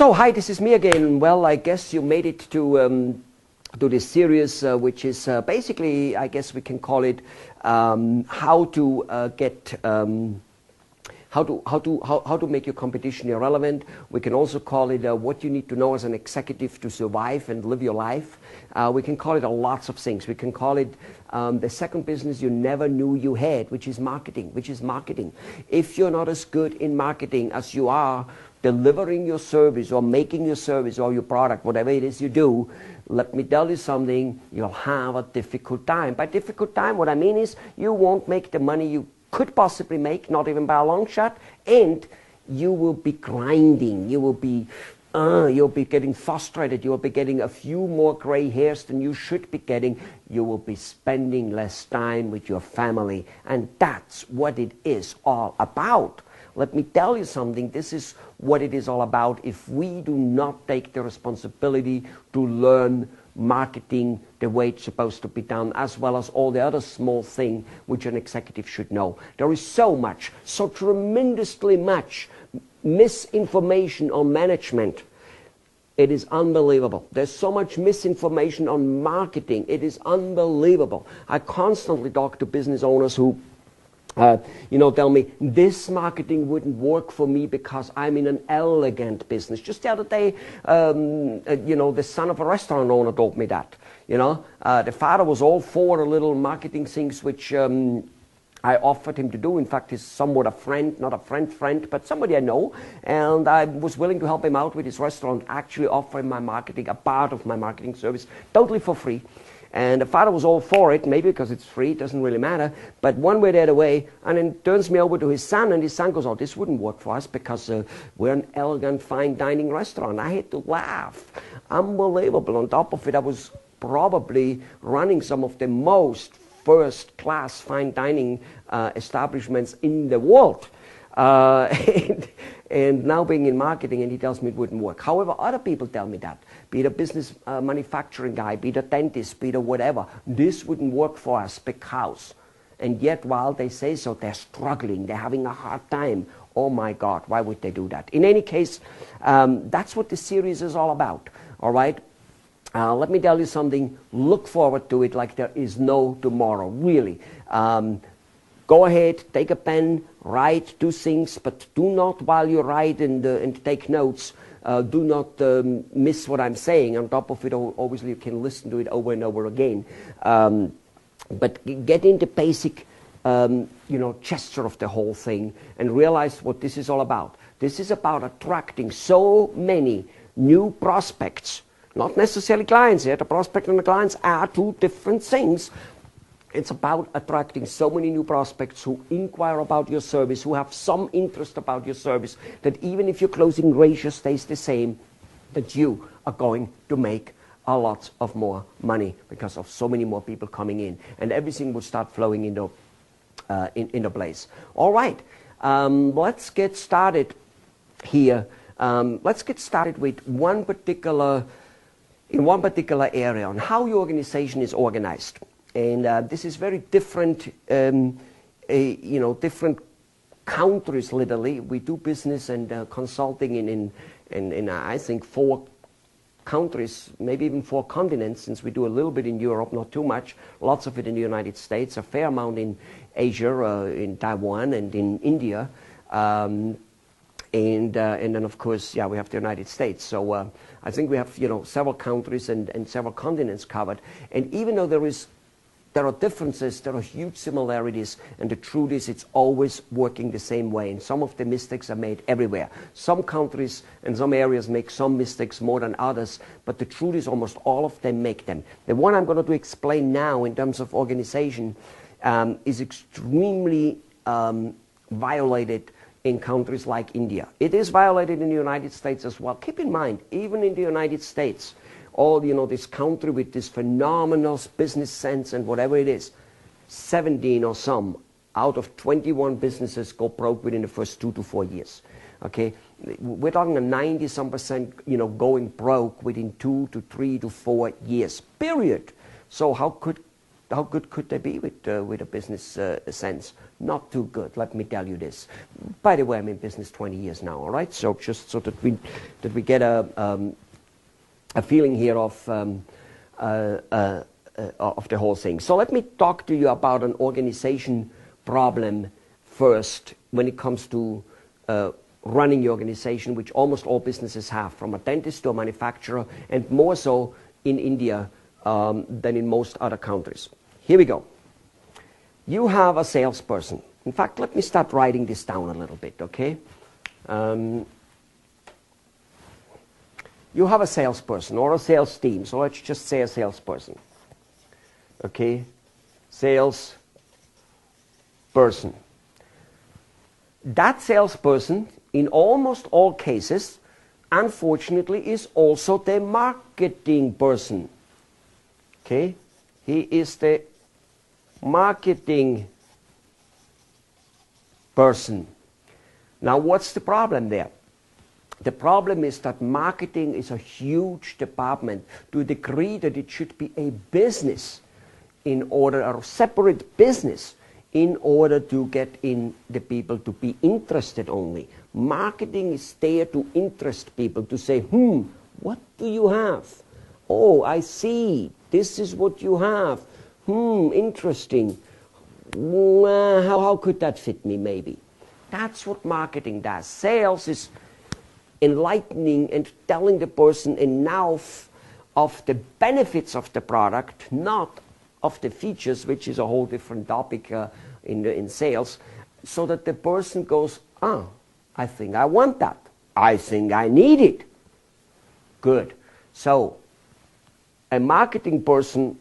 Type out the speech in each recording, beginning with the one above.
So, hi, this is me again. Well, I guess you made it to this series, which is basically, I guess we can call it how to get how to make your competition irrelevant. We can also call it what you need to know as an executive to survive and live your life. We can call it lots of things. We can call it the second business you never knew you had, which is marketing. If you're not as good in marketing as you are delivering your service or making your service or your product, whatever it is you do, let me tell you something, you'll have a difficult time. By difficult time, what I mean is you won't make the money you could possibly make, not even by a long shot, and you will be grinding. You'll be getting frustrated. You'll be getting a few more gray hairs than you should be getting. You will be spending less time with your family, and that's what it is all about. Let me tell you something, this is what it is all about if we do not take the responsibility to learn marketing the way it's supposed to be done, as well as all the other small things which an executive should know. There is so tremendously much misinformation on management. It is unbelievable. There's so much misinformation on marketing. It is unbelievable. I constantly talk to business owners who tell me, this marketing wouldn't work for me because I'm in an elegant business. Just the other day, the son of a restaurant owner told me that. The father was all for the little marketing things which I offered him to do. In fact, he's somewhat a friend, not a friend, but somebody I know. And I was willing to help him out with his restaurant, actually offering my marketing, a part of my marketing service, totally for free. And the father was all for it, maybe because it's free, it doesn't really matter, but one way or the other way, and then turns me over to his son, and his son goes, oh, this wouldn't work for us because we're an elegant, fine dining restaurant. I had to laugh. Unbelievable. On top of it, I was probably running some of the most first-class fine dining establishments in the world. And now being in marketing, and he tells me it wouldn't work. However, other people tell me that, be it a business manufacturing guy, be it a dentist, be it a whatever, this wouldn't work for us because, and yet while they say so, they're struggling, they're having a hard time. Oh my God, why would they do that? In any case, that's what this series is all about, all right? Let me tell you something, look forward to it like there is no tomorrow, really. Go ahead, take a pen, write, do things, but do not, while you write and take notes, do not miss what I'm saying. On top of it, obviously, you can listen to it over and over again. But get in the basic, gesture of the whole thing and realize what this is all about. This is about attracting so many new prospects, not necessarily clients here. The prospect and the clients are two different things. It's about attracting so many new prospects who inquire about your service, who have some interest about your service, that even if your closing ratio stays the same, that you are going to make a lot of more money because of so many more people coming in, and everything will start flowing into place. All right, let's get started here. Let's get started with one particular area on how your organization is organized. And this is very different, different countries, literally. We do business and consulting in I think 4 countries, maybe even 4 continents, since we do a little bit in Europe, not too much, lots of it in the United States, a fair amount in Asia, in Taiwan and in India. And then, of course, we have the United States. So I think we have, several countries and several continents covered. And even though there are differences, there are huge similarities, and the truth is it's always working the same way, and some of the mistakes are made everywhere. Some countries and some areas make some mistakes more than others, but the truth is almost all of them make them. The one I'm going to explain now in terms of organization is extremely violated in countries like India. It is violated in the United States as well. Keep in mind, even in the United States, this country with this phenomenal business sense and whatever it is, 17 or some out of 21 businesses go broke within the first 2 to 4 years. Okay, we're talking a 90% going broke within 2 to 3 to 4 years. Period. So how could how good could they be with a business sense? Not too good, let me tell you this. By the way, I'm in business 20 years now, all right? So just so that we get a feeling here of the whole thing. So let me talk to you about an organization problem first when it comes to running your organization, which almost all businesses have, from a dentist to a manufacturer, and more so in India than in most other countries. Here we go. You have a salesperson. In fact, let me start writing this down a little bit, okay? You have a salesperson or a sales team, so let's just say a salesperson. Okay? Salesperson. That salesperson, in almost all cases, unfortunately, is also the marketing person. Okay? He is the marketing person. Now, what's the problem there? The problem is that marketing is a huge department to a degree that it should be a business in order, a separate business in order to get in the people to be interested only. Marketing is there to interest people, to say, what do you have? Oh, I see. This is what you have. Interesting. How could that fit me, maybe? That's what marketing does. Sales is enlightening and telling the person enough of the benefits of the product, not of the features, which is a whole different topic in sales, so that the person goes, I think I want that. I think I need it. Good. So a marketing person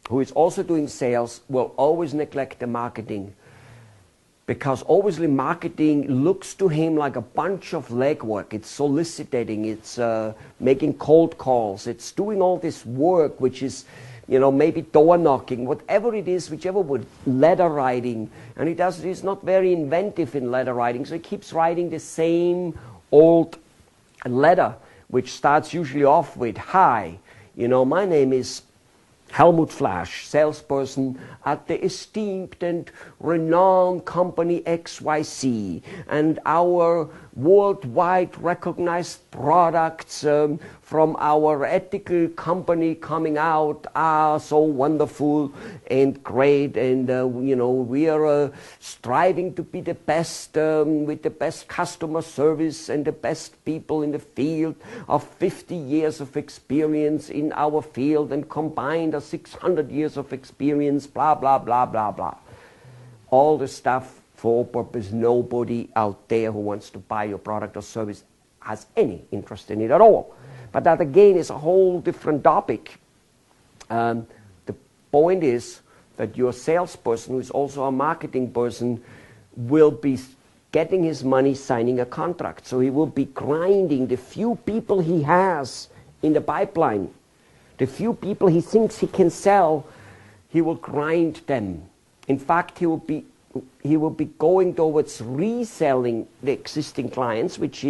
who is also doing sales will always neglect the marketing, because obviously marketing looks to him like a bunch of legwork. It's soliciting, it's making cold calls, it's doing all this work, which is, maybe door knocking, whatever it is, whichever word, letter writing. And he's not very inventive in letter writing, so he keeps writing the same old letter, which starts usually off with, hi, my name is Helmut Flash, salesperson at the esteemed and renowned company XYZ, and our worldwide recognized products from our ethical company coming out are so wonderful and great, and we are striving to be the best with the best customer service and the best people in the field of 50 years of experience in our field, and combined 600 years of experience, blah, blah, blah, blah, blah. All the stuff for all purpose. Nobody out there who wants to buy your product or service has any interest in it at all. But that again is a whole different topic. The point is that your salesperson, who is also a marketing person, will be getting his money signing a contract. So he will be grinding the few people he has in the pipeline. The few people he thinks he can sell, he will grind them. In fact, he will be going towards reselling the existing clients, which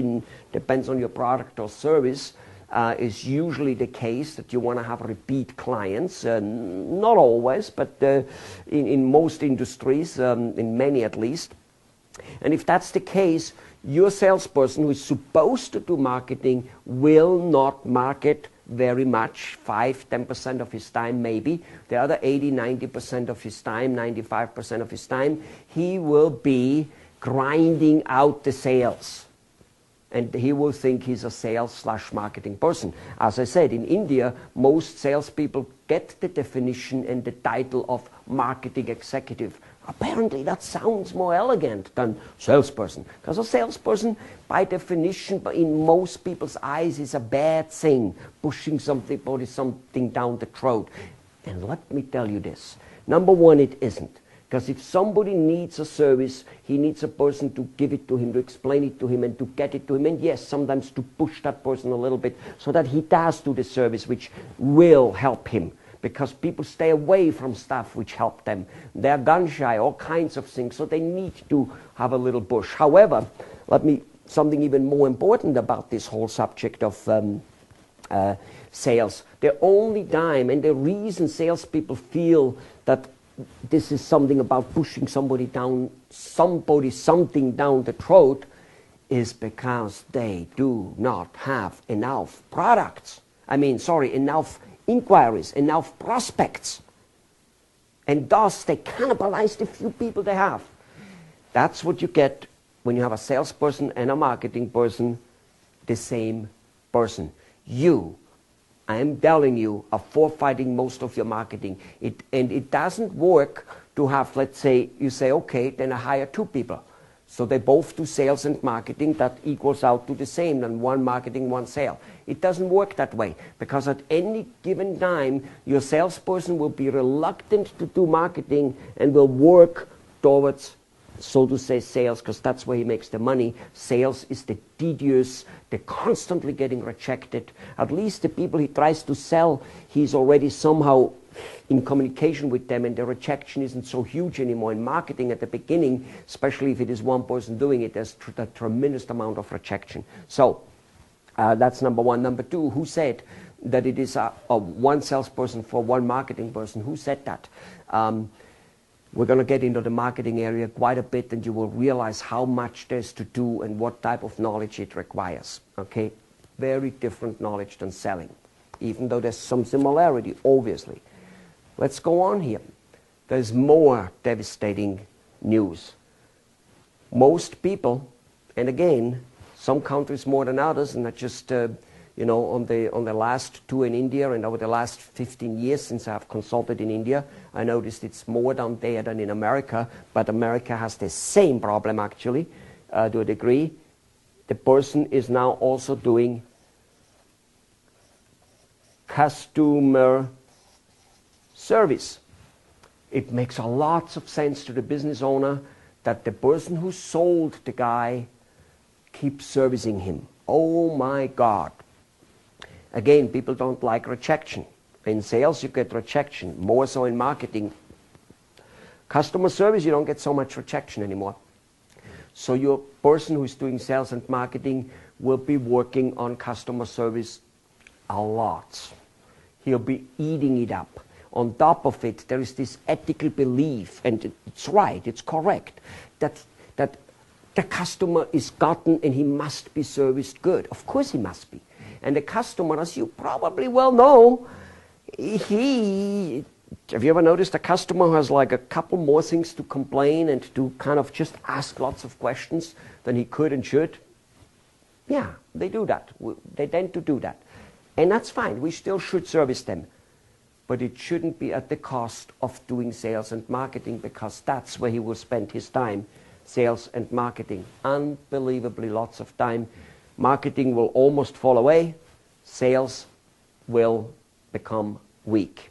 depends on your product or service, is usually the case, that you want to have repeat clients. Not always, but in most industries, in many at least. And if that's the case, your salesperson, who is supposed to do marketing, will not market very much, 5-10% of his time maybe. The other 80-90% of his time, 95% of his time, he will be grinding out the sales. And he will think he's a sales/marketing person. As I said, in India, most salespeople get the definition and the title of marketing executive. Apparently that sounds more elegant than salesperson, because a salesperson, by definition, in most people's eyes, is a bad thing, pushing something down the throat. And let me tell you this. Number one, it isn't. Because if somebody needs a service, he needs a person to give it to him, to explain it to him, and to get it to him. And yes, sometimes to push that person a little bit so that he does do the service which will help him. Because people stay away from stuff which help them. They're gun shy, all kinds of things, so they need to have a little push. However, something even more important about this whole subject of sales. The only time, and the reason salespeople feel that this is something about pushing something down the throat, is because they do not have enough products. Enough inquiries, enough prospects. And thus they cannibalize the few people they have. That's what you get when you have a salesperson and a marketing person, the same person. I am telling you, are forfeiting most of your marketing. It doesn't work to have, let's say, you say, okay, then I hire 2 people. So they both do sales and marketing. That equals out to the same, than 1 marketing, 1 sale. It doesn't work that way, because at any given time, your salesperson will be reluctant to do marketing and will work towards, so to say, sales, because that's where he makes the money. Sales is the tedious, they're constantly getting rejected. At least the people he tries to sell, he's already somehow in communication with them, and the rejection isn't so huge anymore. In marketing at the beginning, especially if it is one person doing it, there's a tremendous amount of rejection. So that's number 1. Number 2, who said that it is a 1 salesperson for 1 marketing person? Who said that? We're going to get into the marketing area quite a bit, and you will realize how much there's to do and what type of knowledge it requires. Okay? Very different knowledge than selling, even though there's some similarity, obviously. Let's go on here. There's more devastating news. Most people, and again, some countries more than others, and I just, on the last 2 in India, and over the last 15 years since I've consulted in India, I noticed it's more down there than in America, but America has the same problem actually, to a degree. The person is now also doing customer service. It makes a lot of sense to the business owner that the person who sold the guy keeps servicing him. Oh my God. Again, people don't like rejection. In sales, you get rejection, more so in marketing. Customer service, you don't get so much rejection anymore. So your person who's doing sales and marketing will be working on customer service a lot. He'll be eating it up. On top of it, there is this ethical belief, and it's right, it's correct, that the customer is gotten and he must be serviced good. Of course he must be. And the customer, as you probably well know, have you ever noticed a customer who has like a couple more things to complain and to kind of just ask lots of questions than he could and should? Yeah, they do that. They tend to do that. And that's fine. We still should service them. But it shouldn't be at the cost of doing sales and marketing, because that's where he will spend his time, sales and marketing. Unbelievably lots of time. Marketing will almost fall away. Sales will become weak.